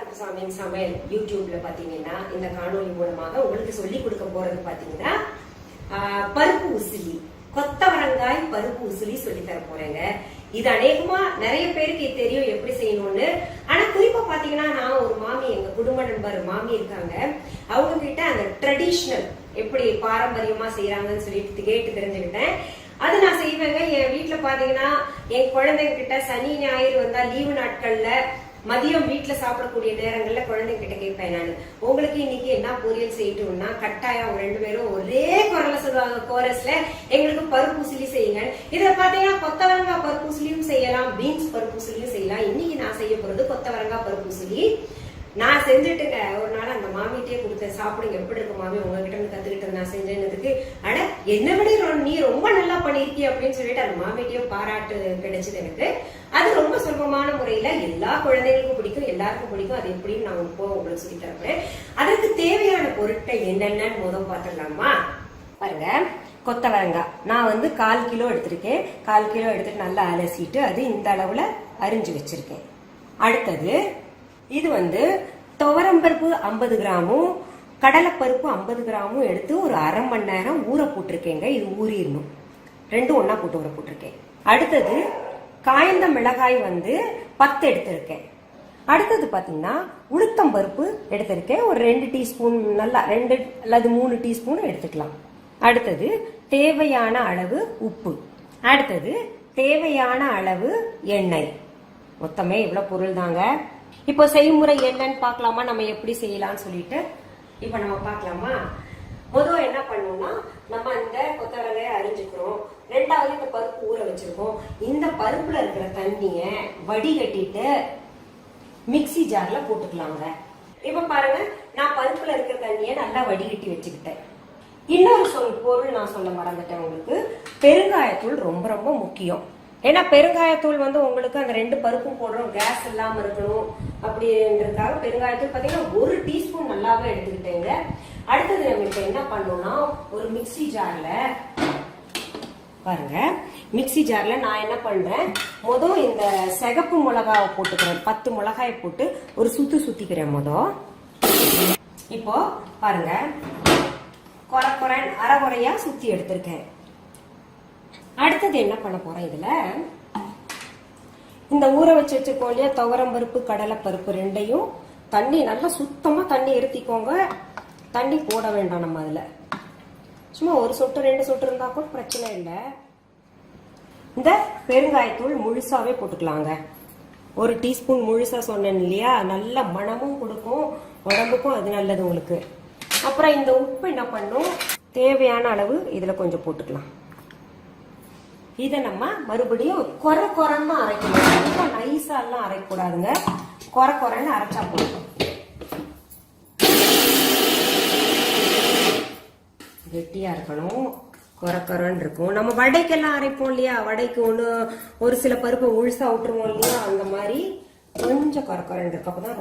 குப்புசாமியின் சமையல் யூடியூப்ல பாத்தீங்கன்னா இந்த காணொலி மூலமாக உங்களுக்கு சொல்லி கொடுக்க போறது பாத்தீங்கன்னா பருப்பு உசிலி, கொத்தவரங்காய் பருப்பு உசிலி சொல்லி தர போறேங்க. இது அநேகமா நிறைய பேருக்கு தெரியும் எப்படி செய்யணும்னு. ஆனா குறிப்பா பாத்தீங்கன்னா நான் ஒரு மாமி, எங்க குடும்ப நண்பர் மாமி இருக்காங்க, அவங்க கிட்ட அந்த ட்ரெடிஷனல் எப்படி பாரம்பரியமா செய்யறாங்கன்னு சொல்லிட்டு கேட்டு தெரிஞ்சுக்கிட்டேன். அது நான் செய்வேங்க. என் வீட்டுல பாத்தீங்கன்னா என் குழந்தைங்க கிட்ட சனி ஞாயிறு வந்தா லீவு நாட்கள்ல மதியம் வீட்டுல சாப்பிடக்கூடிய நேரங்கள்ல குழந்தைங்க கிட்ட கேட்பேன் நான், உங்களுக்கு இன்னைக்கு என்ன பொரியல் செய்யட்டும்னா கட்டாயம் அவங்க ரெண்டு பேரும் ஒரே குரல்ல சொல்லுவாங்க, கோரஸ்ல, எங்களுக்கு பருப்பு உசிலி செய்யுங்க. இதுல பாத்தீங்கன்னா கொத்தவரங்காய் பருப்பு உசிலியும் செய்யலாம், பீன்ஸ் பருப்பு உசிலியும் செய்யலாம். இன்னைக்கு நான் செய்ய போறது கொத்தவரங்காய் பருப்பு உசிலி. நான் செஞ்சுட்டுங்க ஒரு நாள் அந்த மாமிகிட்டே கொடுத்தேன், சாப்பிடுங்க எப்படி இருக்கு மாமி, உங்ககிட்ட கத்துக்கிட்டு நான் செஞ்சேன்னதுக்கு, அட என்ன விட நீ ரொம்ப நல்லா பண்ணிருக்கி அப்படின்னு சொல்லிட்டு அந்த மாமிகிட்டே பாராட்டு கிடைச்சது எனக்கு. அது ரொம்ப சுலபமான முறையில எல்லா குழந்தைகளுக்கும் பிடிக்கும், எல்லாருக்கும் பிடிக்கும். அது எப்படின்னு நான் உங்களுக்கு சொல்லி தரப்பேன். அதற்கு தேவையான பொருட்கள் என்னென்னு முதல் பார்த்துடலாமா? பாருங்க, கொத்தவரங்காய் நான் 1/4 கிலோ எடுத்திருக்கேன். 1/4 கிலோ எடுத்துட்டு நல்லா அலசிட்டு அது இந்த அளவுல அரிஞ்சு வச்சிருக்கேன். அடுத்தது இது துவரம்பருப்பு 50 கிராமும் கடலைப்பருப்பு 50 கிராமும் எடுத்து ஒரு அரை மணி நேரம் ஊற போட்டிருக்கேங்க. இது ஊறிடணும், ரெண்டும் ஒன்னா போட்டு ஊற போட்டிருக்கேன். அடுத்தது காய்ந்த மிளகாய் 10 எடுத்திருக்கேன். அடுத்தது பாத்தீங்கன்னா உளுத்தம் பருப்பு எடுத்திருக்கேன், ஒரு 2 டீஸ்பூன், நல்லா 2 அல்லது 3 டீஸ்பூன் எடுத்துக்கலாம். அடுத்தது தேவையான அளவு உப்பு, அடுத்தது தேவையான அளவு எண்ணெய். மொத்தமே இவ்வளவு பொருள் தாங்க. இப்போ செய்முறை என்னன்னு பாக்கலாமா, நம்ம எப்படி செய்யலாம்னு சொல்லிட்டு இப்ப நம்ம பாக்கலாமா? முதல்ல என்ன பண்ணோம்னா, நம்ம இந்த கொத்தவரங்காயை அரிஞ்சுக்கிறோம். ரெண்டாவது இந்த பருப்பு ஊற வச்சிருக்கோம். இந்த பருப்புல இருக்கிற தண்ணிய வடிகட்டிட்டு மிக்சி ஜார்ல போட்டுக்கலாங்க. இப்ப பாருங்க, நான் பருப்புல இருக்கிற தண்ணிய நல்லா வடிகட்டி வச்சுக்கிட்டேன். இன்னொரு பொருள் நான் சொல்ல மறந்துட்டேன் உங்களுக்கு, பெருங்காயத்தூள் ரொம்ப ரொம்ப முக்கியம். ஏன்னா பெருங்காயத்தூள் உங்களுக்கு அந்த 2 பருப்பும் போடுறோம், கேஸ் இல்லாம இருக்கணும் அப்படின்றதுக்காக பெருங்காயத்தூள் பாத்தீங்கன்னா 1 டீஸ்பூன் நல்லாவே எடுத்துக்கிட்டேங்க. அடுத்தது நம்ம இப்ப என்ன பண்ணோம்னா, ஒரு மிக்சி ஜார்ல பாருங்க, மிக்சி ஜார்ல நான் என்ன பண்றேன், முதல் இந்த சிகப்பு மிளகாவை போட்டுக்கிறேன். 10 மிளகாயை போட்டு ஒரு சுத்திக்கிறேன் முதல். இப்போ பாருங்க, அரைகுறையா சுத்தி எடுத்திருக்கேன். அடுத்தது என்ன பண்ண போறேன், இதுல இந்த ஊற வச்சிருக்கோம் இல்லையா துவரம் பருப்பு கடலை பருப்பு ரெண்டையும் தண்ணி நல்லா சுத்தமா தண்ணி எடுத்திக்கோங்க. தண்ணி போட வேண்டாம் நம்ம அதுல, சும்மா 1 சொட்டு 2 சொட்டு இருந்தா கூட பிரச்சனை இல்லை. இந்த பெருங்காயத்தூள் முழுசாவே போட்டுக்கலாங்க. 1 டீஸ்பூன் முழுசா சொன்னேன் இல்லையா, நல்ல மணமும் கொடுக்கும், உடம்புக்கும் அது நல்லது உங்களுக்கு. அப்புறம் இந்த உப்பு என்ன பண்ணும், தேவையான அளவு இதுல கொஞ்சம் போட்டுக்கலாம். இதை நம்ம மறுபடியும் குறைன்னு அரைக்கணும். ரொம்ப நைஸா எல்லாம் அரைக்கூடாதுங்க, குறைன்னு அரைச்சா போதும். கெட்டியா இருக்கணும், குறைன்னு இருக்கும். நம்ம வடைக்கெல்லாம் அரைப்போம் இல்லையா, வடைக்கு ஒரு சில பருப்பை முழுசா விட்டுருவோம் இல்லையா, அந்த மாதிரி கொஞ்சம் குறைன்னு இருக்கு. அப்பதான்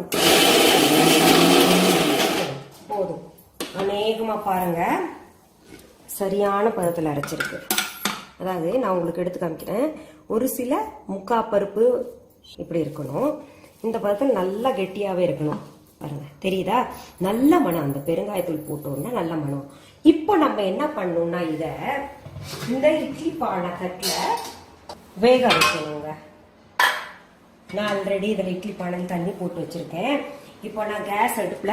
போதும். அநேகமா பாருங்க சரியான பதத்துல அரைச்சிருக்கு. அதாவது நான் உங்களுக்கு எடுத்து காமிக்கிறேன், ஒரு சில முக்கா பருப்பு இப்படி இருக்கணும், இந்த பருப்பு நல்லா கெட்டியாவே இருக்கணும். பாருங்க தெரியுதா, நல்ல மனம். அந்த பெருங்காயத்தூள் போட்டோம்னா நல்ல மனம். இப்போ நம்ம என்ன பண்ணணும்னா, இத இந்த இட்லி பானை தட்டுல வேக வைக்கணுங்க. நான் ஆல்ரெடி இதுல இட்லி பானையில் தண்ணி போட்டு வச்சிருக்கேன். இப்போ நான் கேஸ் அடுப்புல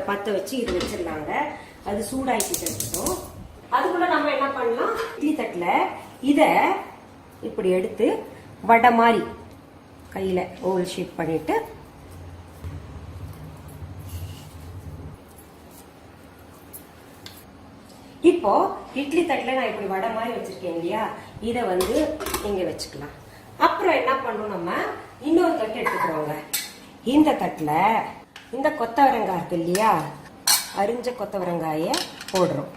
பத்த வச்சு இது வச்சிடலாங்க. அது சூடாக்கிட்டு இருக்கட்டும். அதுக்குள்ள நம்ம என்ன பண்ணலாம், இட்லி தட்டுல இத இப்படி எடுத்து வடை மாதிரி கையில ஓவல் ஷேப் பண்ணிட்டு இப்போ இட்லி தட்டுல நான் இப்படி வடை மாதிரி வச்சிருக்கேன் இல்லையா, இத இங்க வச்சுக்கலாம். அப்புறம் என்ன பண்ணணும், நம்ம இன்னொரு தட்டு எடுத்துக்கிறோங்க. இந்த தட்டுல இந்த கொத்தவரங்காய் இருக்கு இல்லையா, அரிஞ்ச கொத்தவரங்காய போடுறோம்.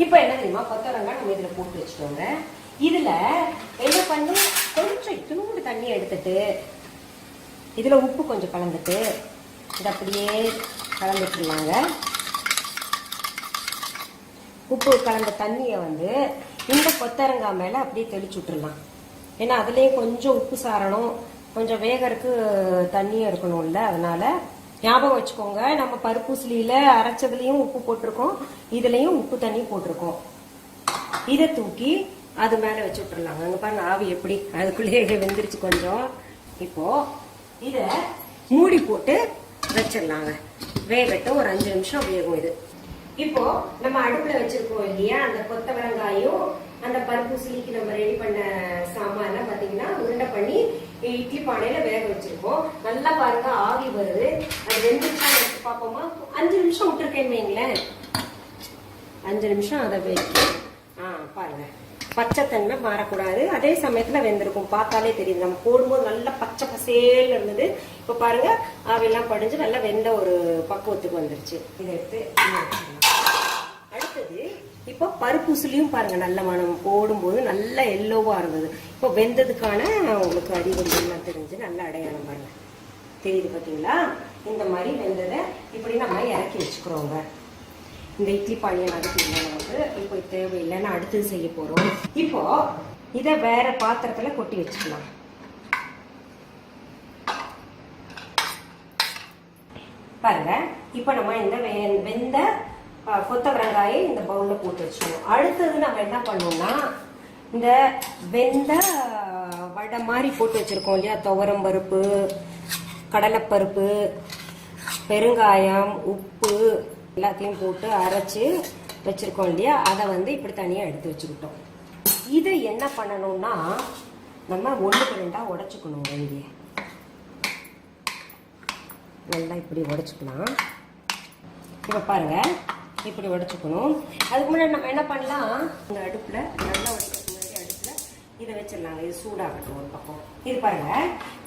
இப்ப என்ன தெரியுமா, கொத்தவரங்காய் நம்ம இதுல போட்டு வச்சுக்கோங்க. இதுல என்ன பண்ணி கொஞ்சம் இத்தனோண்டு தண்ணி எடுத்துட்டு இதுல உப்பு கொஞ்சம் கலந்துட்டு இது அப்படியே கலந்துட்டுலாங்க. உப்பு கலந்த தண்ணியை இந்த கொத்தவரங்காய் மேல அப்படியே தெளிச்சு விட்டுறலாம். ஏன்னா அதுலயும் கொஞ்சம் உப்பு சாரணும், கொஞ்சம் வேகறதுக்கு தண்ணியும் இருக்கணும்ல, அதனால ஞாபகம் வச்சுக்கோங்க. நம்ம பருப்பு உசிலியில அரைச்சதுலயும் உப்பு போட்டிருக்கோம், இதுலயும் உப்பு தண்ணி போட்டிருக்கோம். இதை தூக்கி அது மேல வச்சு விட்டுறலாங்க. அங்க பாருங்க ஆவி எப்படி அதுக்குள்ளேயே வெந்துருச்சு கொஞ்சம். இப்போ இத மூடி போட்டு வச்சிடலாங்க. வேகட்டும், ஒரு 5 நிமிஷம் வேகும் இது. இப்போ நம்ம அடுப்புல வச்சிருக்கோம் இல்லையா, அந்த கொத்தவரங்காயும் அந்த பருப்பு உசிலிக்கு நம்ம ரெடி பண்ண சாமான் பாத்தீங்கன்னா உருண்டை பண்ணி இட்லி பானையில வேக வச்சிருக்கோம். நல்லா பாருங்க ஆவி வருது. அது வெந்துருச்சா வச்சு பார்ப்போமா? 5 நிமிஷம் விட்டுருக்கேன்னு வைங்களேன். 5 நிமிஷம் அதை வைக்க பாருங்க, பச்சைத்தன்மை மாறக்கூடாது. அதே சமயத்துல வெந்திருக்கும், பார்த்தாலே தெரியுது. நம்ம போடும்போது நல்லா பச்சை பசேல் இருந்தது. இப்ப பாருங்க ஆவியெல்லாம் படிஞ்சு நல்லா வெந்த ஒரு பக்குவத்துக்கு வந்துருச்சு. இதை எடுத்து அடுத்தது இப்போ பருப்பு உசிலியும் பாருங்க நல்ல மனம், போடும்போது நல்லா எல்லோவா இருந்தது. இப்போ வெந்ததுக்கான உங்களுக்கு அடிவெல்லாம் தெரிஞ்சு நல்ல அடையாளம் பாருங்க தெரியுது பாத்தீங்களா? இந்த மாதிரி வெந்ததை இப்படி நம்ம இறக்கி வச்சுக்கிறோங்க. இந்த இட்லி பானையை நடுக்கல நமக்கு இப்போ தேவையில்லைன்னு அடுத்தது செய்ய போறோம். இப்போ இதை வேற பாத்திரத்துல கொட்டி வச்சுக்கலாம். பாருங்க இப்போ நம்ம இந்த வெந்த கொத்தவரங்காயை இந்த பவுல்ல போட்டு வச்சுக்கணும். அடுத்தது நம்ம என்ன பண்ணோம்னா, இந்த வெந்த வடை மாதிரி போட்டு வச்சிருக்கோம் இல்லையா, துவரம் பருப்பு, கடலைப்பருப்பு, பெருங்காயம், உப்பு எல்லாத்தையும் போட்டு அரைச்சு வச்சிருக்கோம் இல்லையா, அதை இப்படி தனியா எடுத்து வச்சுக்கிட்டோம். இதை என்ன பண்ணணும்னா நம்ம 1-2 உடைச்சுக்கணும். இங்கே நல்லா இப்படி உடைச்சுக்கலாம். இப்ப பாருங்க இப்படி உடைச்சுக்கணும். அதுக்கு முன்னாடி நம்ம என்ன பண்ணலாம், இந்த அடுப்புல நல்லா உடைக்கிறதுக்கு முன்னாடி அடுப்புல இதை வச்சிடலாங்க. இது சூடாகட்டும் ஒரு பக்கம். இது பாருங்க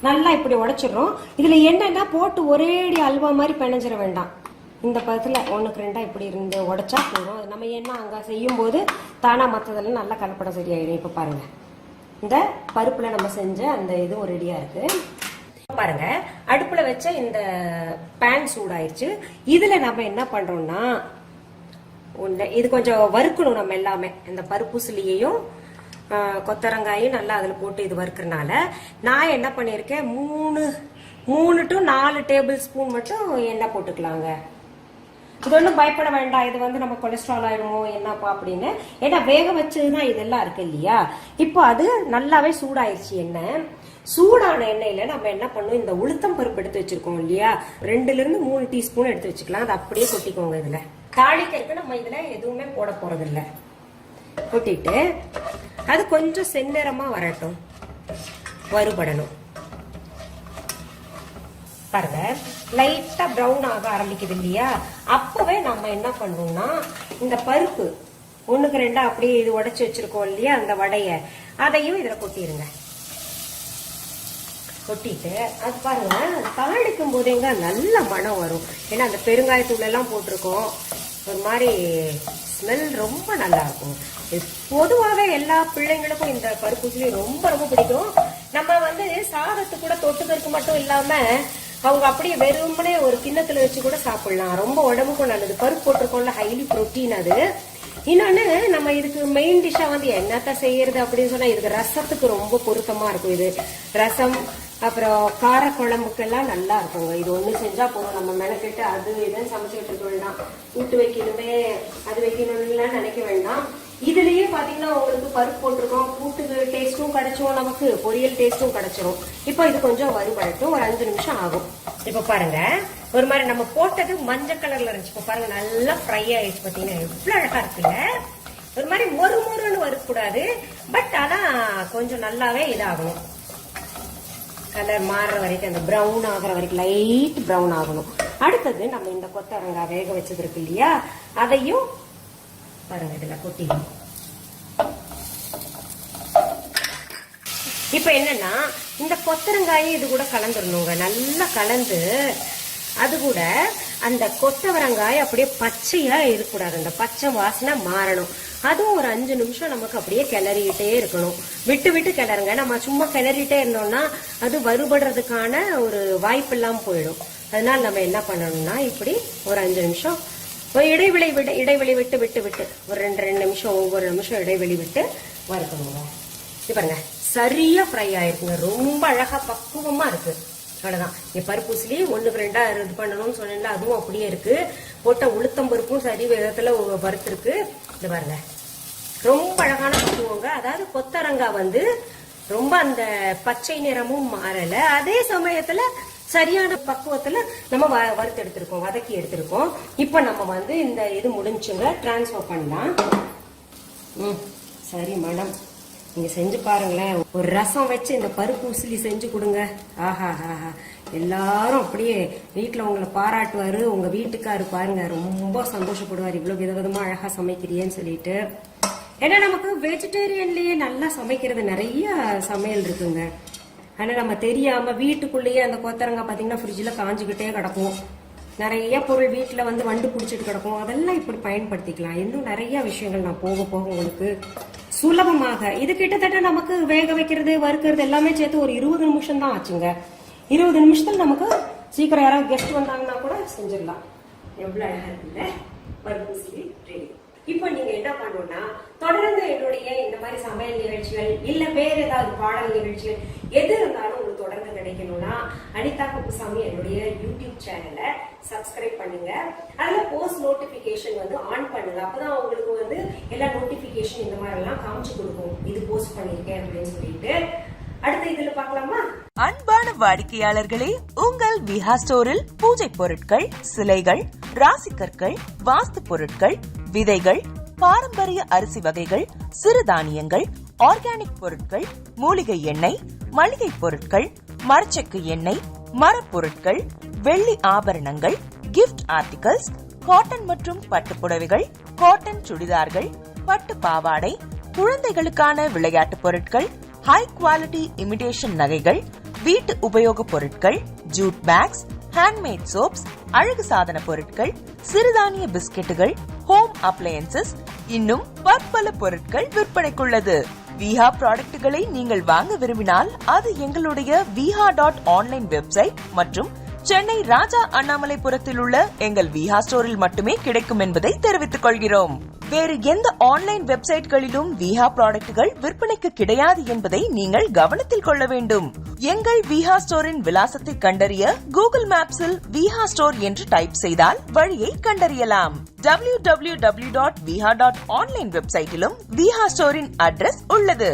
நல்லா இப்படி உடைச்சிடுறோம். இதுல என்னன்னா போட்டு ஒரேடி அல்வா மாதிரி பிணைஞ்சிட வேண்டாம். இந்த பதத்துல 1-2 இப்படி இருந்து உடைச்சா போதும். அது நம்ம என்ன அங்க செய்யும் போது தானா மற்றதெல்லாம் நல்லா கலப்படம் சரியாயிடும். இப்ப பாருங்க இந்த பருப்புல நம்ம செஞ்ச அந்த இதுவும் ரெடியா இருக்கு. பாருங்க அடுப்புல வச்ச இந்த பேன் சூடாயிருச்சு. இதுல நம்ம என்ன பண்றோம்னா, இது கொஞ்சம் வறுக்கணும். நம்ம எல்லாமே இந்த பருப்பு உசிலியையும் கொத்தரங்காயும் நல்லா அதுல போட்டு இது வறுக்கிறதுனால நான் என்ன பண்ணிருக்கேன், 3 to 4 டேபிள் ஸ்பூன் மட்டும் எண்ணெய் போட்டுக்கலாங்க. இது ஒன்றும் பயப்பட வேண்டாம், இது நம்ம கொலஸ்ட்ரால் ஆயிடுமோ என்னப்பா அப்படின்னு. ஏன்னா வேக வச்சதுதான் இதெல்லாம் இருக்கு இல்லையா. இப்போ அது நல்லாவே சூடாயிருச்சு எண்ணெய். சூடான எண்ணெயில நம்ம என்ன பண்ணும், இந்த உளுத்தம் பருப்பு எடுத்து வச்சிருக்கோம் இல்லையா, 2-3 டீஸ்பூன் எடுத்து வச்சுக்கலாம். அது அப்படியே கொட்டிக்கோங்க. இதுல தாளிக்கிறதுக்கு நம்ம இதுல எதுவுமே போட போறது இல்ல. கொட்டிட்டு அது கொஞ்சம் செந்நிறமா வரட்டும், வறுபடணும். பாருங்க லைட்டா பிரவுன் ஆக ஆரம்பிக்குது இல்லையா, அப்பவே நம்ம என்ன பண்ணணும்னா இந்த பருப்பு 1-2 அப்படியே இது உடைச்சு வச்சிருக்கோம் இல்லையா அந்த வடைய, அதையும் இதுல கொட்டிடுங்க. கொட்டிட்டு அது பாருங்க தாளிக்கும் போதேங்க நல்ல மனம் வரும். ஏன்னா அந்த பெருங்காயத்தூள் எல்லாம் போட்டிருக்கோம், ஒரு மாதிரி ஸ்மெல் ரொம்ப நல்லா இருக்கும். பொதுவாகவே எல்லா பிள்ளைங்களுக்கும் இந்த பருப்பு உசிலி ரொம்ப ரொம்ப பிடிக்கும். நம்ம சாதத்துக்கு கூட தொட்டுக்கிறதுக்கு மட்டும் இல்லாம அவங்க அப்படியே வெறுமனே ஒரு கிண்ணத்துல வச்சு கூட சாப்பிடலாம். ரொம்ப உடம்புக்கும் நல்லது. பருப்பு போட்டிருக்கோம்ல, ஹைலி புரோட்டீன் அது. இன்னொன்னு நம்ம இதுக்கு மெயின் டிஷ்ஷா என்னத்த செய்யறது அப்படின்னு சொன்னா, இதுக்கு ரசத்துக்கு ரொம்ப பொருத்தமா இருக்கும். இது ரசம் அப்புறம் கார குழம்புக்கெல்லாம் நல்லா இருக்குங்க. இது ஒண்ணு செஞ்சா போதும். நம்ம மெனக்கிட்டு அது இதுன்னு சமைச்சுட்டு இருக்க வேண்டாம், கூட்டு வைக்கணுமே அது வைக்கணும்னு நினைக்க வேண்டாம். இதுலயே பாத்தீங்கன்னா உங்களுக்கு பருப்பு போட்டிருக்கோம், கூட்டுக்கு டேஸ்டும் கிடைச்சோம், நமக்கு பொரியல் டேஸ்டும் கிடைச்சிரும். இப்போ இது கொஞ்சம் வறுபடட்டும், ஒரு 5 நிமிஷம் ஆகும். இப்ப பாருங்க ஒரு மாதிரி நம்ம போட்டது மஞ்சள் கலர்ல இருந்துச்சு. இப்ப பாருங்க நல்லா ஃப்ரை ஆயிடுச்சு. பாத்தீங்கன்னா எவ்வளவு அழகா இருக்குல்ல. ஒரு மாதிரி மொறுன்னு வரக்கூடாது, பட் ஆனா கொஞ்சம் நல்லாவே இதாகணும். கலர் மாறுற வரைக்கும், அந்த பிரவுன் ஆகிற வரைக்கும் லைட் பிரவுன் ஆகணும். அடுத்தது நம்ம இந்த கொத்தவரங்காய் வேக வச்சது இருக்கு இல்லையா, அதையும் பாருங்க இதுல கொட்டிடணும். இப்ப என்னன்னா இந்த கொத்தவரங்காயை இது கூட கலந்துடணுங்க. நல்லா கலந்து அது கூட அந்த கொத்தவரங்காய் அப்படியே பச்சையா இருக்கக்கூடாது, அந்த பச்சை வாசனை மாறணும். அதுவும் ஒரு 5 நிமிஷம் நமக்கு அப்படியே கிளறிட்டே இருக்கணும். விட்டு விட்டு கிளறுங்க. நம்ம சும்மா கிளறிட்டே இருந்தோம்னா அது வறுபடுறதுக்கான ஒரு வாய்ப்பு எல்லாம் போயிடும். அதனால நம்ம என்ன பண்ணணும்னா இப்படி ஒரு 5 நிமிஷம் இடைவெளி விட்டு விட்டு விட்டு ஒரு 2 நிமிஷம் ஒவ்வொரு நிமிஷம் இடைவெளி விட்டு வறுக்கணுங்க. இது பாருங்க சரியா ஃப்ரை ஆயிருக்குங்க. ரொம்ப அழகா பக்குவமா இருக்கு. அவ்வளவுதான். என் பருப்பு உசிலி 1-2 இது பண்ணணும்னு சொன்னேன்ல, அதுவும் அப்படியே இருக்கு. போட்ட உளுத்தம் பருப்பும் சரி விதத்துல வறுத்துருக்கு. இது பாருங்க, ரொம்ப அழகான பக்குவங்க. அதாவது கொத்தரங்காய் வந்து ரொம்ப அந்த பச்சை நிறமும் மாறல, அதே சமயத்துல சரியான பக்குவத்துல நம்ம வறுத்து எடுத்திருக்கோம், வதக்கி எடுத்திருக்கோம். இப்ப நம்ம வந்து இந்த இது முடிஞ்சுங்க, டிரான்ஸ்ஃபர் பண்ணலாம். சரி மேடம், நீங்க செஞ்சு பாருங்களேன். ஒரு ரசம் வச்சு இந்த பருப்பு உசிலி செஞ்சு கொடுங்க. ஆஹா ஆஹா, எல்லாரும் அப்படியே வீட்டுல உங்களை பாராட்டுவாரு. உங்க வீட்டுக்காரு பாருங்க ரொம்ப சந்தோஷப்படுவார், இவ்வளவு விதவிதமா அழகா சமைக்கிறியேன்னு சொல்லிட்டு. ஏன்னா நமக்கு வெஜிடேரியன்லயே நல்லா சமைக்கிறது நிறைய சமையல் இருக்குங்க. ஆனா நம்ம தெரியாம வீட்டுக்குள்ளேயே அந்த கொத்தரங்காய் பாத்தீங்கன்னா ஃப்ரிட்ஜ்ல காஞ்சுக்கிட்டே கிடக்கும். நிறைய பொருள் வீட்டுல வந்து வண்டு பிடிச்சிட்டு கிடக்கும். அதெல்லாம் இப்படி பயன்படுத்திக்கலாம். இன்னும் நிறைய விஷயங்கள் நான் போக போக உங்களுக்கு சுலபமாக. இது கிட்டத்தட்ட நமக்கு வேக வைக்கிறது வறுக்கிறது எல்லாமே சேர்த்து ஒரு 20 நிமிஷம் தான் ஆச்சுங்க. 20 நிமிஷத்துல நமக்கு சீக்கிரம் யாராவது கெஸ்ட் வந்தாங்கன்னா கூட செஞ்சிடலாம். எவ்வளவு அழகா இருக்குல்ல பருப்பு உசிலி ரெடி. இப்ப நீங்க என்ன பண்ணணும்னா, தொடர்ந்து என்னுடைய இந்த மாதிரி சமையல் நிகழ்ச்சிகள் இல்ல வேற ஏதாவது பாடல் நிகழ்ச்சிகள் எது இருந்தாலும் உங்களுக்கு தொடர்ந்து கிடைக்கணும்னா அனிதா குப்புசாமி என்னுடைய யூடியூப் சேனலை சப்ஸ்கிரைப் பண்ணுங்க. அதுல போஸ்ட் நோட்டிபிகேஷன் வந்து ஆன் பண்ணுங்க. அப்பதான் உங்களுக்கு வந்து எல்லா நோட்டிபிகேஷன் இந்த மாதிரி எல்லாம் காமிச்சு கொடுக்கும், இது போஸ்ட் பண்ணிருக்கேன் அப்படின்னு சொல்லிட்டு. அடுத்த இதுல பார்க்கலாமா? அன்பான வாடிக்கையாளர்களே, உங்கள் விஹா ஸ்டோரில் பூஜை பொருட்கள், சிலைகள், ராசிக்கற்கள், வாஸ்து பொருட்கள், விதைகள், பாரம்பரிய அரிசி வகைகள், சிறுதானியங்கள், ஆர்கானிக் பொருட்கள், மூலிகை எண்ணெய், மளிகை பொருட்கள், மரச்செக்கு எண்ணெய், மரப்பொருட்கள், வெள்ளி ஆபரணங்கள், கிஃப்ட் ஆர்டிகல்ஸ், காட்டன் மற்றும் பட்டு புடவைகள், காட்டன் சுடிதார்கள், பட்டு பாவாடை, குழந்தைகளுக்கான விளையாட்டு பொருட்கள், ஹை குவாலிட்டி இமிடேஷன் நகைகள், வீட்டு உபயோக பொருட்கள், ஜூட் பேக்ஸ், ஹேண்ட்மேட் சோப்ஸ், அழகு சாதன பொருட்கள், சிறுதானிய பிஸ்கெட்டுகள், ஹோம் அப்ளையன்சஸ், இன்னும் பற்பல பொருட்கள் விற்பனைக்குள்ளது. விஹா ப்ராடக்ட்களை நீங்கள் வாங்க விரும்பினால் அது எங்களுடைய viha.online வெப்சைட் மற்றும் சென்னை ராஜா அண்ணாமலைபுரத்தில் உள்ள எங்கள் விஹா ஸ்டோரில் மட்டுமே கிடைக்கும் என்பதை தெரிவித்துக் கொள்கிறோம். வேறு எந்த ஆன்லைன் வெப்சைட்களிலும் விஹா ப்ராடக்ட்கள் விற்பனைக்கு கிடையாது என்பதை நீங்கள் கவனத்தில் கொள்ள வேண்டும். எங்கள் விஹா ஸ்டோரின் விலாசத்தை கண்டறிய கூகுள் மேப்ஸில் விஹா ஸ்டோர் என்று டைப் செய்தால் வழியை கண்டறியலாம். www.viha.online வெப்சைட்டிலும் விஹா ஸ்டோரின் அட்ரஸ் உள்ளது.